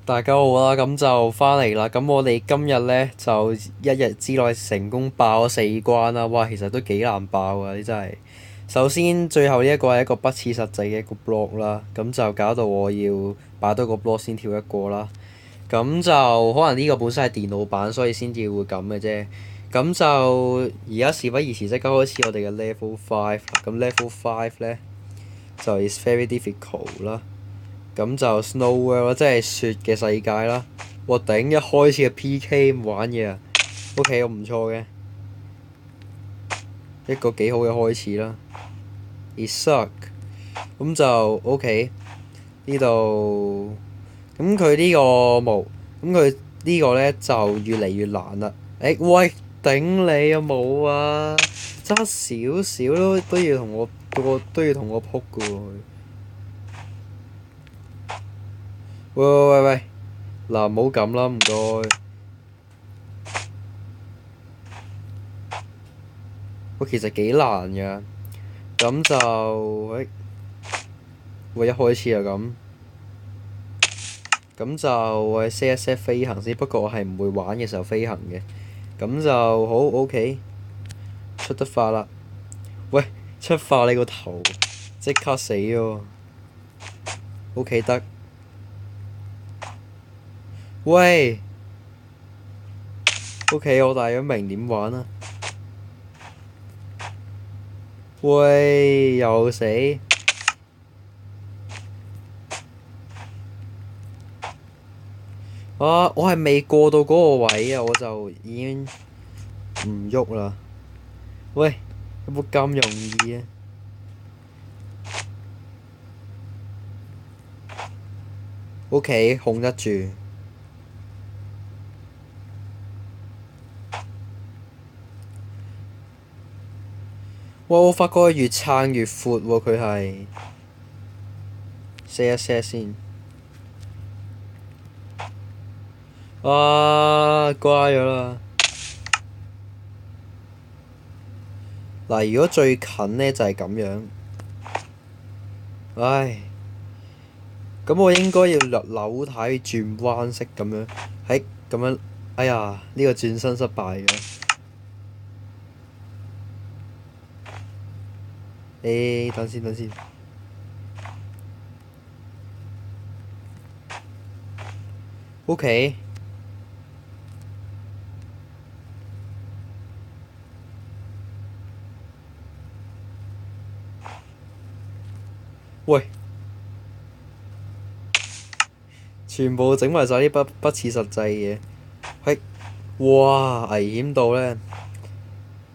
大家好啦，咁就翻嚟啦。咁我哋今日呢，就一日之內成功爆咗4關啦。哇，其實都幾難爆啊！呢真係。首先，最後呢一個係一個不切實際嘅一個 block 啦，咁就搞到我要擺多個 block 先跳一個啦。咁就可能呢個本身係電腦版，所以先至會咁嘅啫。咁就而家事不宜遲，即刻開始我哋嘅 level 5。咁 level 5呢，就 is very difficult 啦。咁就 Snow World 即係雪嘅世界啦。我頂一開始嘅 PK 唔玩嘢啊！OK，我唔錯嘅，一個幾好嘅開始啦。It suck。咁就 OK 呢度。咁佢呢個冇，咁佢呢個呢就越嚟越難啦。喂，頂你啊冇啊！爭少少都要同我撲噶喎。喂，嗱，唔好咁啦，唔該。喂，其實幾難㗎。咁就喂一開始就咁就我 set 一 set 飛行先。不過我係唔會玩嘅時候飛行嘅。咁就好 OK，出得發啦。喂，出發你個頭，即刻死喎。OK 得。喂，OK 我大約明點玩啦。喂，又死。啊！我係未過到嗰個位啊，我就已經唔喐啦。喂，有冇咁容易啊？OK，控得住。哇！我發覺佢越撐越闊喎，佢係 set 一 set 先。啊，乖咗啦。嗱，如果最近呢，就係咁樣。唉，咁我應該要扭軚轉彎式咁樣，咁樣。哎呀，呢個轉身失敗咗。等先。OK。喂，全部整埋晒啲不切實際嘢。哇，危險到呢？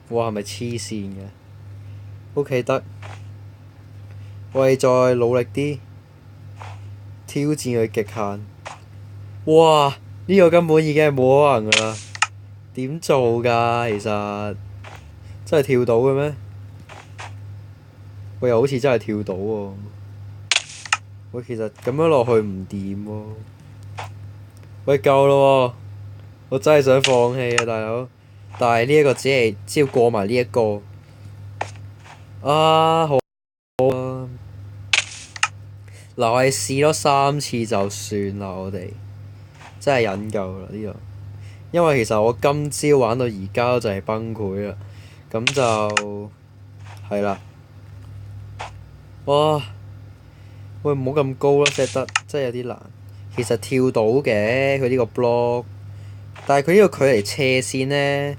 哇，係咪黐線嘅？OK 得。我哋再努力啲，挑戰佢極限。哇！呢個根本已經係冇可能㗎啦。點做㗎？其實真係跳到嘅咩？喂，又好似真係跳到喎。喂，其實咁樣落去唔掂喎。喂，夠咯喎！我真係想放棄啊，大佬。但係呢一個只要過埋呢一個。啊，好啊。嗱，我哋試多3次就算啦，我哋真係忍夠啦呢個。因為其實我今朝玩到而家就係崩潰啦。咁就係啦。哇！喂，唔好咁高啦，set 得真係有啲難。其實跳到嘅佢呢個 block，但係佢呢個距離斜線呢，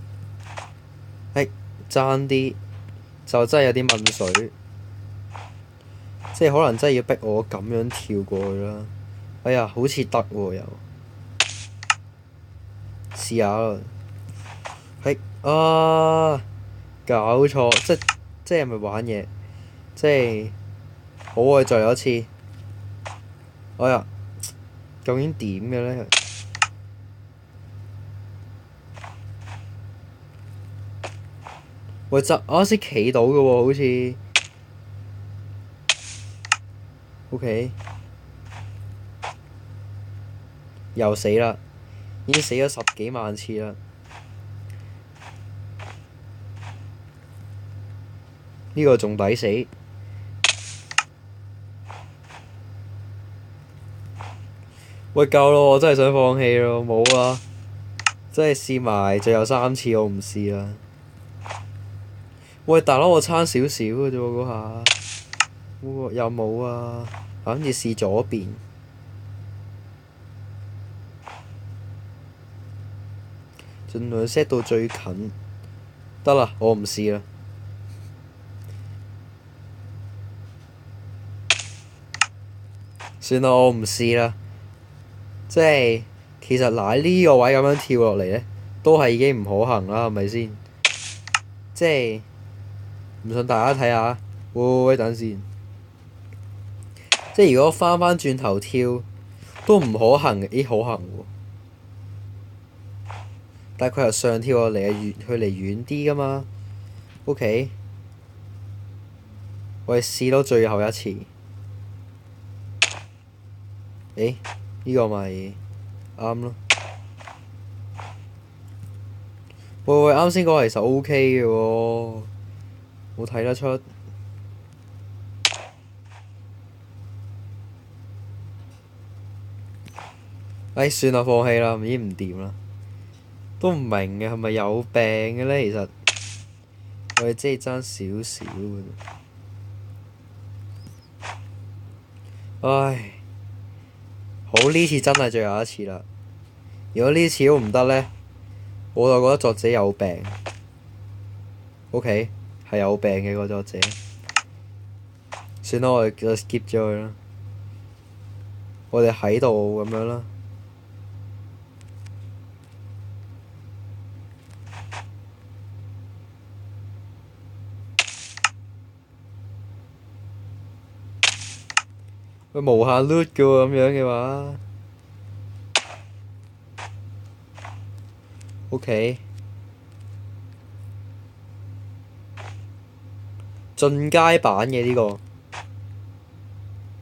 爭啲就真係有啲問水，即係可能真係要逼我咁樣跳過去啦。哎呀，好似得喎又，試下啦。啊，搞錯，即係咪玩嘢？即係好啊！再嚟一次。哎呀，究竟點嘅呢？喂，我啱先企到嘅喎，好似。OK，又死啦！已經死咗10幾萬次啦。呢個仲抵死。喂，夠咯！我真係想放棄咯，冇啦！真係試埋最後3次，我唔試啦。喂，大佬，我差少少嘅啫喎，嗰下。又冇啊！諗住試左邊，盡量 set 到最近。得啦，我唔試啦。算啦，我唔試啦。即係其實嗱呢個位咁樣跳落嚟呢，都係已經唔可行啦，係咪先？即係唔信大家睇下。喂，等先。即係如果翻轉頭跳都唔可行嘅，咦可行喎？但係佢由上跳落嚟係距離遠啲㗎嘛？OK，我哋試到最後一次。誒，呢個咪啱咯。喂，啱先嗰個其實 OK 嘅喎，冇睇得出。算啦，放棄啦，已經唔掂啦。都唔明嘅係咪有病嘅呢？其實我哋即係爭少少嘅。唉，好，呢次真係最後一次啦。如果呢次都唔得呢，我就覺得作者有病。OK，係有病嘅個作者。算啦，我哋就 skip 咗佢啦。我哋喺度咁樣啦。佢無限 loot 嘅喎，咁樣嘅話。OK，進階版嘅呢個。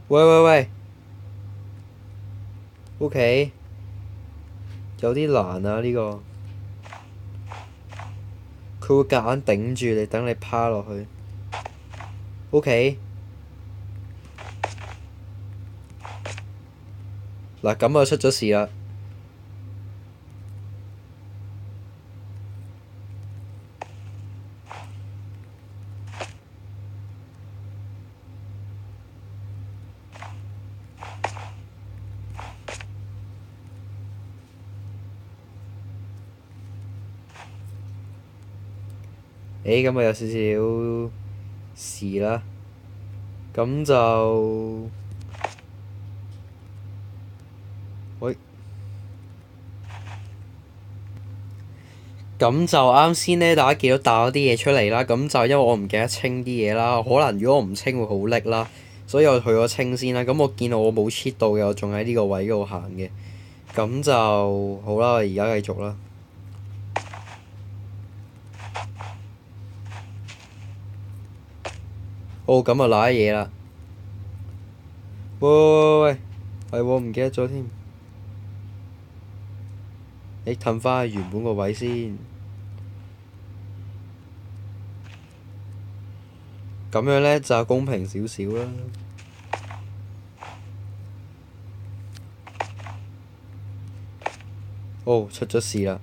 喂。OK，有啲難啊呢個。佢會夾硬頂住你，等你趴落去。OK。嗱，咁就出咗事啦。咁咪有少少事啦。咁就喂，咁就啱先呢，大家見到彈咗啲嘢出嚟啦。咁就因為我唔記得清啲嘢啦，可能如果我唔清會好叻啦，所以我去咗清先啦。咁我見到我冇 cheat 到嘅，我仲喺呢個位嗰度行嘅。咁就好啦，我而家繼續啦。咁就賴嘢啦。喂，係喎，唔記得咗添。褪返去原本個位先。咁樣呢，就公平少少啦。出咗事啦。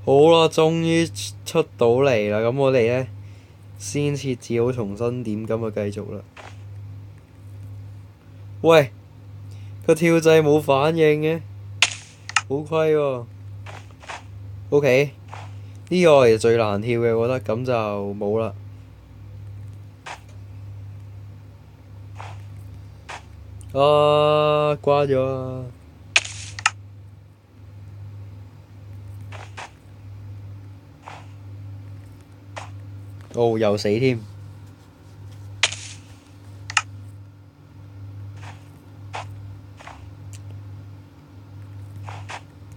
好啦，終於出到嚟啦。咁我哋呢，先設置好重新點，咁就繼續啦。喂，個跳掣冇反應嘅，好虧喎。OK，呢個係最難跳嘅，我覺得咁就冇啦。瓜咗啊！又死添。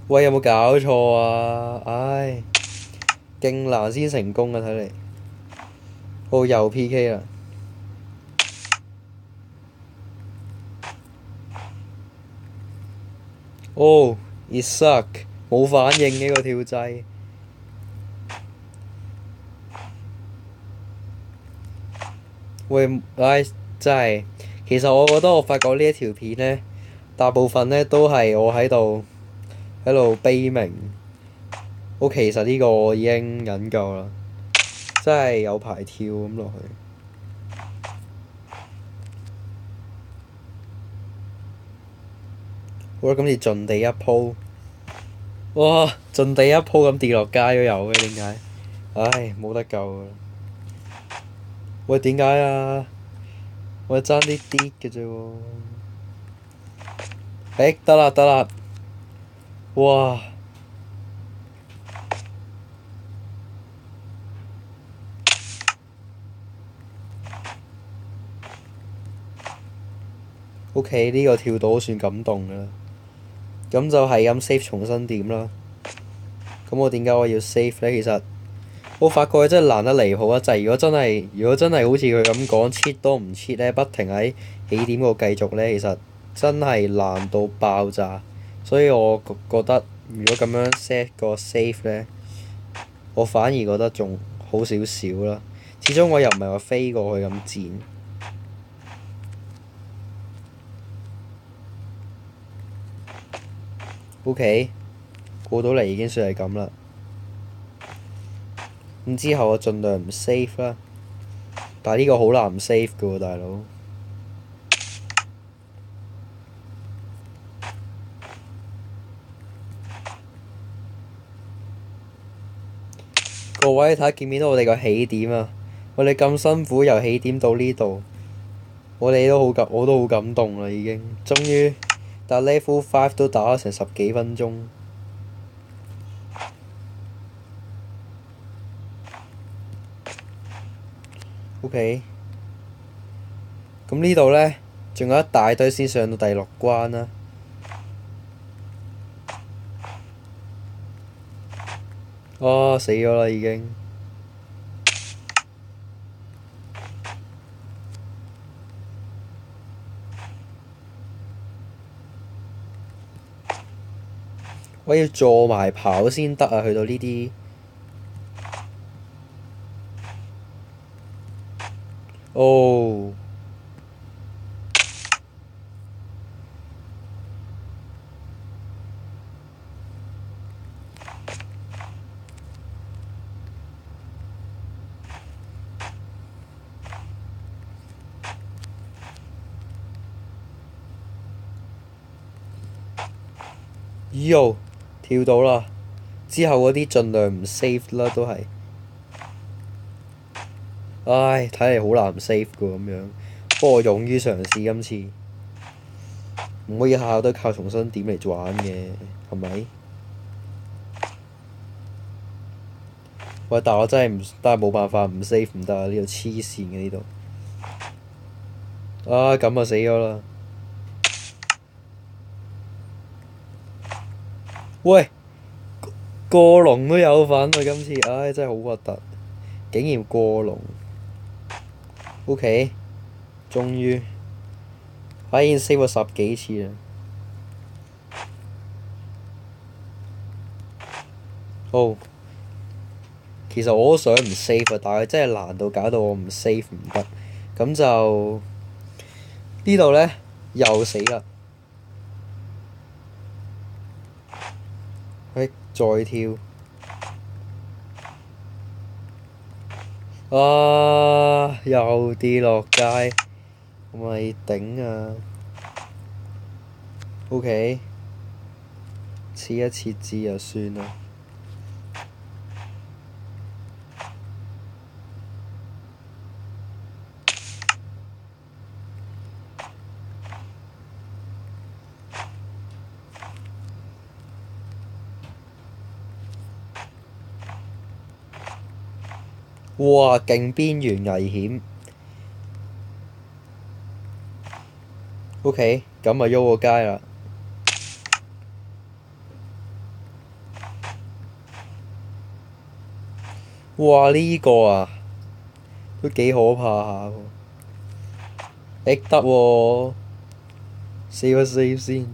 喂，有冇搞錯啊？唉，勁難先成功啊！睇嚟。又 PK 啦。It suck。冇反應嘅個跳掣。喂，唉，真係，其實我覺得我發覺呢一條片呢，大部分呢都係我喺度悲鳴。其實呢個我已經忍夠啦，真係有排跳咁落去。好啦，今次盡地一鋪，哇！盡地一鋪咁跌落街都有嘅，點解？唉，冇得救啊！喂，點解啊？我爭啲跌嘅啫喎。得啦得啦，哇！OK，呢個跳到都算感動㗎啦。咁就係咁 save 重新點啦。咁我點解我要 save 呢？其實我發覺真係難得離譜啊！就係如果真係好似佢咁講 cheat 都唔 cheat 呢，不停喺起點嗰度繼續呢，其實真係難到爆炸。所以我覺得如果咁樣 set 個 save 呢，我反而覺得仲好少少啦。始終我又唔係話飛過去咁賤。OK，過到嚟已經算係咁啦。咁之後我盡量唔 save 啦，但係呢個好難唔 save 㗎喎，大佬。各位睇下見唔見到我哋個起點啊？我哋咁辛苦由起點到呢度，我都好感動啦已經。終於，但 level 5都打咗成10幾分鐘。OK，咁呢度呢，仲有一大堆先上到第6關啦。死咗啦已經。我要坐埋跑先得啊！去到呢啲。哦。Yo，跳到啦！之後嗰啲盡量唔 save 啦，都係。唉，睇嚟好難 save 㗎咁樣。不過我勇於嘗試今次，唔可以下下都靠重新點嚟玩嘅，係咪？喂，但我真係冇辦法唔 save 唔得啊！呢度黐線嘅呢度。咁就死咗啦！喂，過龍都有份啊！今次，真係好核突，竟然過龍。OK，終於，已經 save 咗10幾次啦。其實我都想唔 save 啊，但係真係難到搞到我唔 save 唔得。咁就呢度呢，又死啦。再跳。又跌落街，咪頂啊！OK，切一切字就算啦。哇！勁邊緣危險。OK，咁咪喐個街啦。哇！呢個啊，都幾可怕下喎。得喎，save 一 save 先。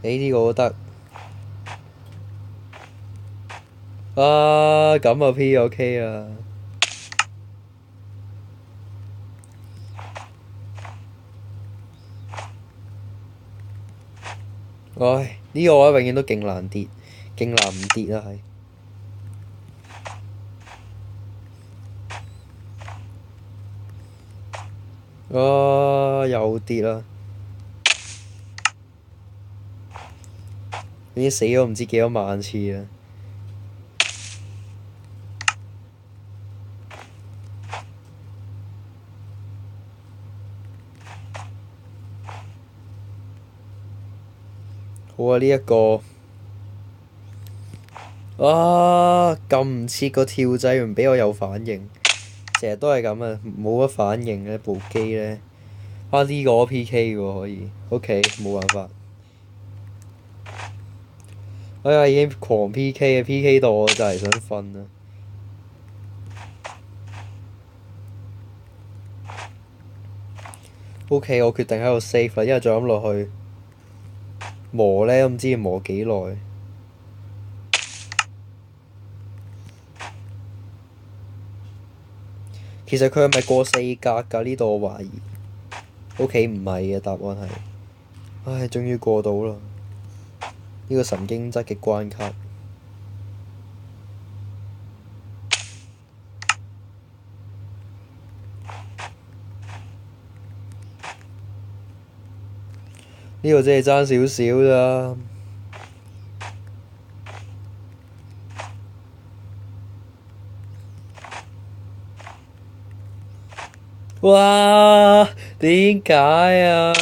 呢個都得。啊，咁啊 P OK 啊！唉，呢個我覺得永遠都勁難跌，勁難唔跌啊係。啊！又跌啦，已經死咗唔知幾多萬次啦。好啊，呢一個啊，撳唔切個跳掣，唔俾我有反應，成日都係咁啊，冇乜反應嘅部機咧。啊，呢個 PK 喎可以，OK 冇辦法。哎呀，已經狂 PK 啊，PK 到我就係想瞓啦。OK，我決定喺度 save 啦，因為再咁落去磨咧，都唔知要磨幾耐。其實佢係咪過4格㗎？呢度我懷疑。OK，唔係嘅，答案係。唉，終於過到啦！呢個神經質嘅關卡。呢個真係爭少少咋。哇！點解啊？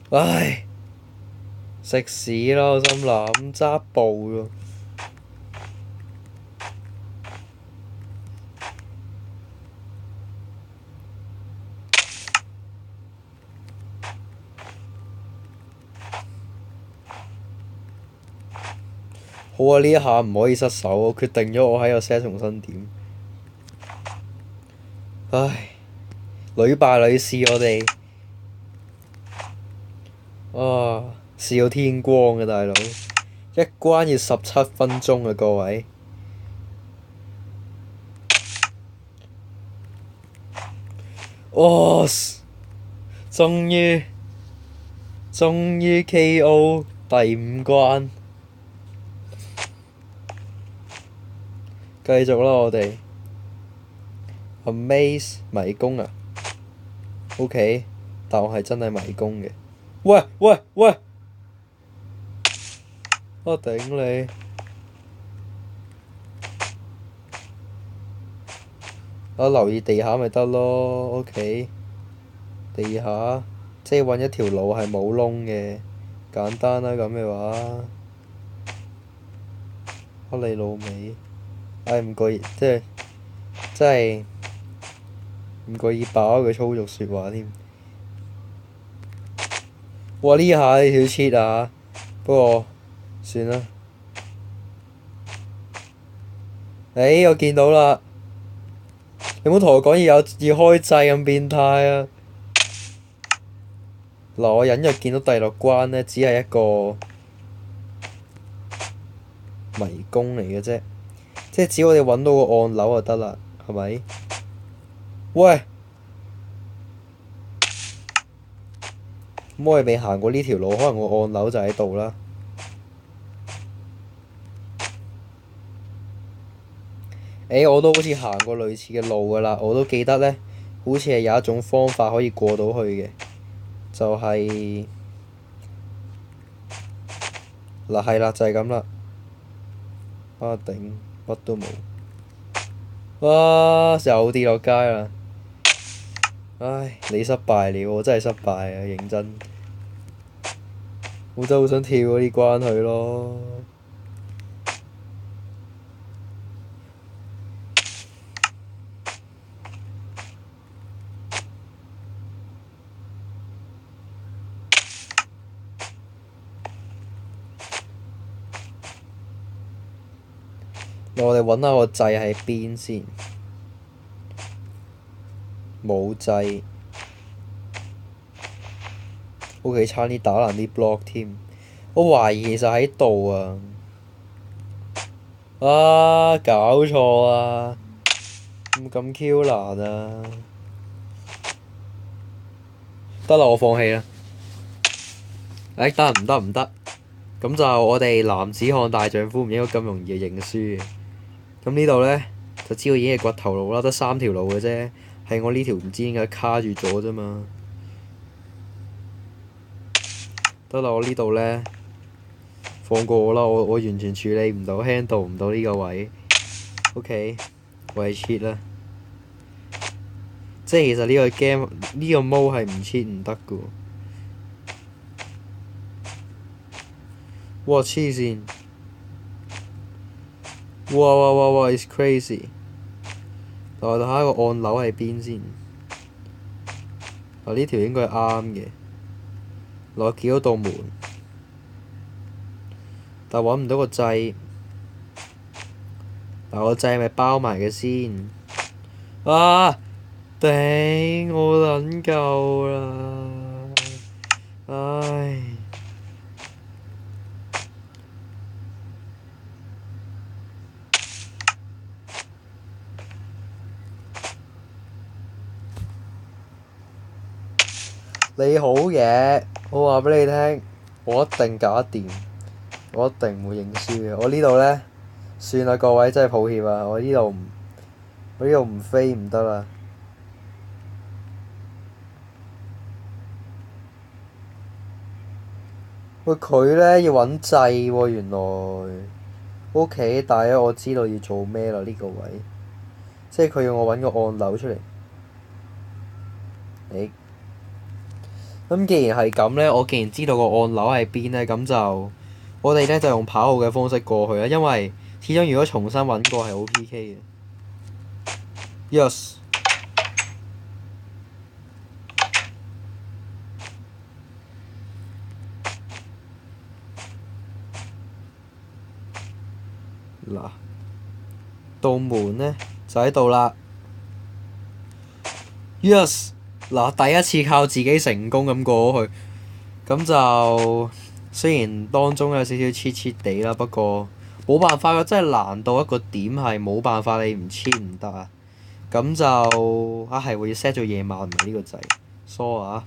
唉！食屎啦！我心諗揸步喎。好啊！呢一下唔可以失手，我決定咗我喺度 set 重新點。唉，屢敗屢試我哋。啊！試到天光啊，大佬！一關要17分鐘啊，各位。哇！終於 KO 第5關。繼續啦，我哋 Amaze 迷宮啊，OK，但我係真係迷宮嘅。喂喂喂！我頂你！我留意地下咪得咯，OK。地下即係揾一條路係冇窿嘅，簡單啦咁嘅話。你老味！唉，唔過意，真係唔過意爆一句粗俗説話添。哇！呢下你條 cheat 啊，不過算啦。我見到啦，你唔好同我講要開掣咁變態啊！嗱，我隱約見到第6關呢，只係一個迷宮嚟嘅啫，即係只要我哋揾到個按鈕就得啦，係咪？喂！咁我哋未行過呢條路，可能個按鈕就喺度啦。我都好似行過類似嘅路㗎啦，我都記得呢，好似係有一種方法可以過到去嘅，就係嗱係啦，就係咁啦。啊頂，乜都冇。哇！又跌落街啦！唉，你失敗了，我真係失敗啊！認真，我真係好想跳嗰啲關去咯。我哋揾下個掣喺邊先。冇掣。O.K. 差啲打爛啲 block 添。我懷疑其實喺度啊！啊！搞錯啊！咁 Q 難啊！得啦，我放棄啦。得唔得？咁就我哋男子漢大丈夫唔應該咁容易就認輸嘅。咁呢度呢，就知道已經係掘頭路啦，得3條路嘅啫。係我呢條唔知點解卡住咗啫嘛。得啦，我呢度呢，放過我啦，我完全處理唔到 handle 唔到呢個位。O.K. 我係 cheat 啦。即係其實呢個 game 呢個 mode 係唔 cheat 唔得嘅喎。哇！黐線！哇！It's crazy！我睇下個按鈕喺邊先。呢條應該係啱嘅。我見到道門，但揾唔到個掣。個掣係咪包埋嘅先？啊！頂！我撚夠啦！唉。你好嘢！我話俾你聽，我一定搞得掂，我一定唔會認輸嘅。我呢度呢，算啦，各位真係抱歉啊！我呢度唔飛唔得啦。喂，佢呢要揾掣喎，原來。O.K. 大約我知道要做咩啦，呢個位。即係佢要我揾個按鈕出嚟。咁既然係咁呢，我既然知道個按鈕喺邊呢，咁就我哋呢就用跑號嘅方式過去啦。因為始終如果重新揾過係好 P.K. 嘅。Yes。嗱，道門呢就喺度啦。Yes。嗱，第一次靠自己成功咁過咗去，咁就雖然當中有少少cheat地啦，不過冇辦法㗎，真係難到一個點係冇辦法，你唔cheat唔得啊！咁就係會 set 咗夜晚唔係呢個掣，sorry啊！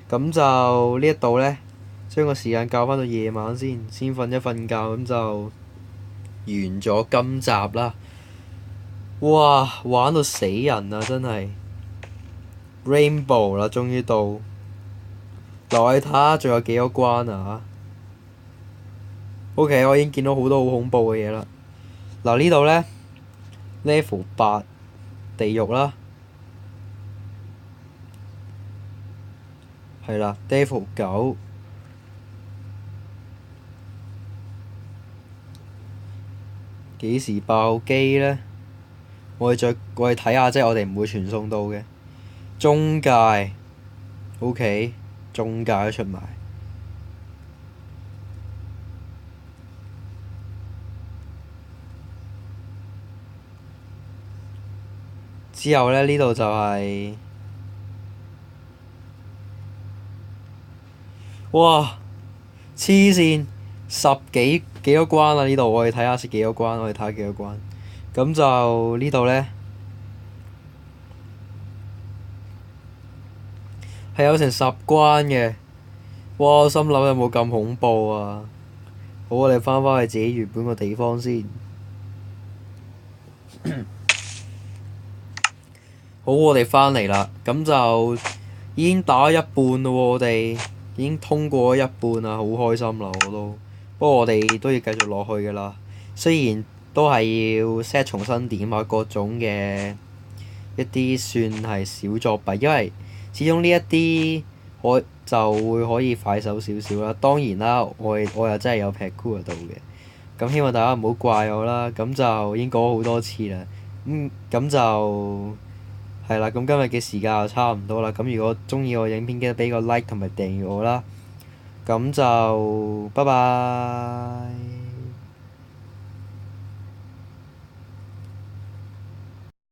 咁就呢一度呢，將個時間校翻到夜晚先瞓一瞓覺，咁就完咗今集啦。哇！玩到死人啊，真係〜Rainbow 啦，終於到。嗱，你睇下仲有幾多關啊 ？O.K. 我已經見到好多好恐怖嘅嘢啦。嗱，呢度呢 Level 8地獄啦，係啦 Level 9幾時爆機呢？我哋睇下，即係我哋唔會傳送到嘅。中介 ，O.K. 中介都出埋。之後呢，呢度就係，哇！黐線，幾多關啊？呢度我哋睇下先幾多關，我哋睇下幾多關。咁就呢度呢。係有成10關嘅，哇！我心諗有冇咁恐怖啊？好，我哋翻返去自己原本個地方先。好，我哋翻嚟啦，咁就已經打咗一半咯喎，我哋已經通過咗一半啦，好開心啦我都。不過我哋都要繼續落去㗎啦，雖然都係要 set 重新點啊，各種嘅一啲算係小作弊，因為始終呢一啲我就會可以快手少少啦。當然啦，我又真係有劈 cool 喺度嘅。咁希望大家唔好怪我啦。咁就已經講咗好多次啦。咁就係啦。咁今日嘅時間就差唔多啦。咁如果中意我影片，記得俾個 like 同埋訂閱我啦。咁就拜拜。